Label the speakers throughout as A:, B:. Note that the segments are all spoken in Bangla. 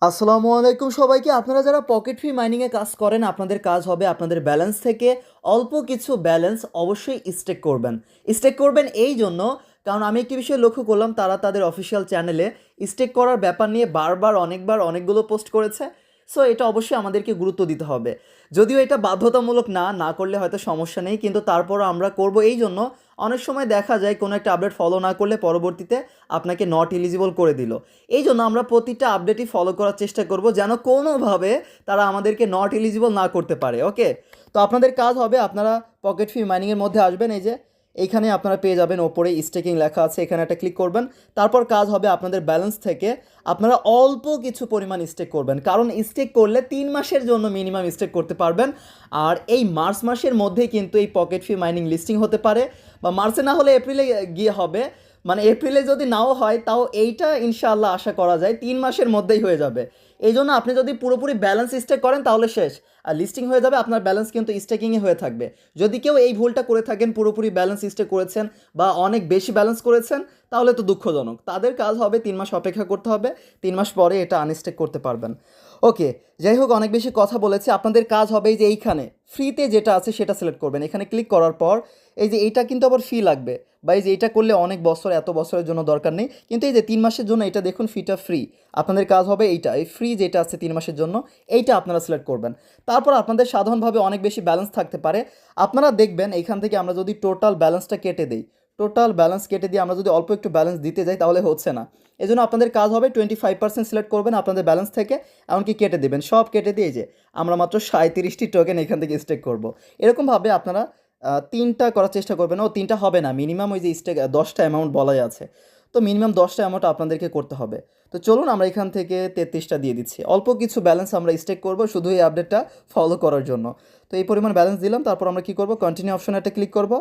A: আসসালামু আলাইকুম সবাইকে। আপনারা যারা পকেট ফ্রি মাইনিংয়ে কাজ করেন, আপনাদের কাজ হবে আপনাদের ব্যালেন্স থেকে অল্প কিছু ব্যালেন্স অবশ্যই স্টেক করবেন। স্টেক করবেন এই জন্য, কারণ আমি একটি বিষয় লক্ষ্য করলাম, তারা তাদের অফিসিয়াল চ্যানেলে স্টেক করার ব্যাপার নিয়ে বারবার অনেকবার অনেকগুলো পোস্ট করেছে। সো এটা অবশ্যই আমাদেরকে গুরুত্ব দিতে হবে। যদিও এটা বাধ্যতামূলক না করলে হয়তো সমস্যা নেই, কিন্তু তারপরও আমরা করব এই জন্য। অনেক সময় দেখা যায় কোনো একটা আপডেট ফলো না করলে পরবর্তীতে আপনাকে নট এলিজিবল করে দিল। এই জন্য আমরা প্রতিটা আপডেটই ফলো করার চেষ্টা করব, যেন কোনোভাবে তারা আমাদেরকে নট এলিজিবল না করতে পারে। ওকে, তো আপনাদের কাজ হবে, আপনারা পকেট ফ্রি মাইনিংয়ের মধ্যে আসবেন। এই যে এইখানে আপনারা পেয়ে যাবেন, ওপরে স্টেকিং লেখা আছে, এখানে একটা ক্লিক করবেন। তারপর কাজ হবে আপনাদের ব্যালেন্স থেকে আপনারা অল্প কিছু পরিমাণ স্টেক করবেন, কারণ স্টেক করলে 3 মাসের জন্য মিনিমাম স্টেক করতে পারবেন। আর এই মার্চ মাসের মধ্যেই কিন্তু এই পকেট ফ্রি মাইনিং লিস্টিং হতে পারে, বা মার্চে না হলে এপ্রিলে গিয়ে হবে। মানে এপ্রিলে যদি নাও হয়, তাও এইটা ইনশাআল্লাহ আশা করা যায় 3 মাসের মধ্যেই হয়ে যাবে। এই জন্য আপনি যদি পুরোপুরি ব্যালেন্স স্টেক করেন তাহলে শেষ, আর লিস্টিং হয়ে যাবে, আপনার ব্যালেন্স কিন্তু স্টেকিংয়ে হয়ে থাকবে। যদি কেউ এই ভুলটা করে থাকেন, পুরোপুরি ব্যালেন্স স্টেক করেছেন বা অনেক বেশি ব্যালেন্স করেছেন, তাহলে তো দুঃখজনক। তাদের কাজ হবে 3 মাস অপেক্ষা করতে হবে, 3 মাস পরে এটা আনস্টেক করতে পারবেন। ওকে, যাই হোক, অনেক বেশি কথা বলেছি। আপনাদের কাজ হবে এই যে এইখানে ফ্রিতে যেটা আছে সেটা সিলেক্ট করবেন। এখানে ক্লিক করার পর এই যে এইটা কিন্তু আবার ফি লাগবে, বা এই যে এইটা করলে অনেক বছর, এত বছরের জন্য দরকার নেই, কিন্তু এই যে 3 মাসের জন্য এটা দেখুন, ফিটা ফ্রি। আপনাদের কাজ হবে এইটা, এই ফ্রি যেটা আছে 3 মাসের জন্য, এইটা আপনারা সিলেক্ট করবেন। তারপর আপনাদের সাধারণভাবে অনেক বেশি ব্যালেন্স থাকতে পারে। আপনারা দেখবেন এইখান থেকে আমরা যদি টোটাল ব্যালেন্সটা কেটে দিই, টোটাল ব্যালেন্স কেটে দিয়ে আমরা যদি অল্প একটু ব্যালেন্স দিতে যাই তাহলে হচ্ছে না। এই জন্য আপনাদের কাজ হবে 25% সিলেক্ট করবেন আপনাদের ব্যালেন্স থেকে, এমনকি কেটে দেবেন, সব কেটে দিয়ে যে আমরা মাত্র 37টি টোকেন এখান থেকে স্টেক করব। এরকমভাবে আপনারা 3টা করার চেষ্টা করবেন। ও 3টা হবে না, মিনিমাম ওই যে স্টেক 10টা অ্যামাউন্ট বলাই আছে, তো মিনিমাম 10টা অ্যামাউন্ট আপনাদেরকে করতে হবে। তো চলুন আমরা এখান থেকে 33টা দিয়ে দিচ্ছি। অল্প কিছু ব্যালেন্স আমরা স্টেক করব শুধু এই আপডেটটা ফলো করার জন্য। তো এই পরিমাণ ব্যালেন্স দিলাম, তারপর আমরা কী করব, কন্টিনিউ অপশনে একটা ক্লিক করব।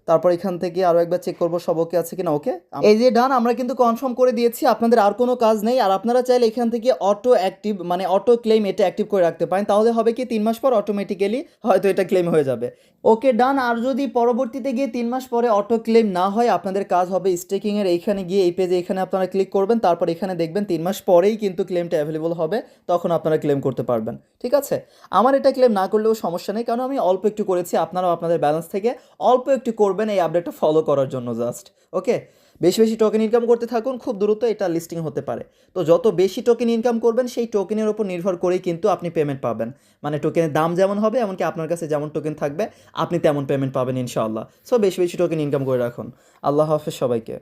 A: তারপর এখান থেকে আরও একবার চেক করব সব ওকে আছে কিনা। ওকে, এই যে ডান, আমরা কিন্তু কনফার্ম করে দিয়েছি, আপনাদের আর কোনো কাজ নেই। আর আপনারা চাইলে এখান থেকে অটো অ্যাক্টিভ, মানে অটো ক্লেম, এটা অ্যাক্টিভ করে রাখতে পারেন। তাহলে হবে কি, 3 মাস পর অটোমেটিক্যালি হয়তো এটা ক্লেম হয়ে যাবে। ওকে ডান। আর যদি পরবর্তীতে গিয়ে 3 মাস পরে অটো ক্লেম না হয়, আপনাদের কাজ হবে স্টেকিংয়ের এইখানে গিয়ে এই পেজে এখানে আপনারা ক্লিক করবেন। তারপর এখানে দেখবেন 3 মাস পরেই কিন্তু ক্লেমটা অ্যাভেলেবল হবে, তখন আপনারা ক্লেম করতে পারবেন। ঠিক আছে, আমার এটা ক্লেম না করলেও সমস্যা নেই, কারণ আমি অল্প একটু করেছি। আপনারাও আপনাদের ব্যালেন্স থেকে অল্প একটু করবেন এই আপডেটটা ফলো করার জন্য জাস্ট। ওকে, বেশি বেশি টোকেন ইনকাম করতে থাকুন, খুব দ্রুত এটা লিস্টিং হতে পারে। তো যত বেশি টোকেন ইনকাম করবেন, সেই টোকেনের ওপর নির্ভর করেই কিন্তু আপনি পেমেন্ট পাবেন। মানে টোকেনের দাম যেমন হবে, এমনকি আপনার কাছে যেমন টোকেন থাকবে আপনি তেমন পেমেন্ট পাবেন ইনশাআল্লাহ। সো বেশি বেশি টোকেন ইনকাম করে রাখুন। আল্লাহ হাফেজ সবাইকে।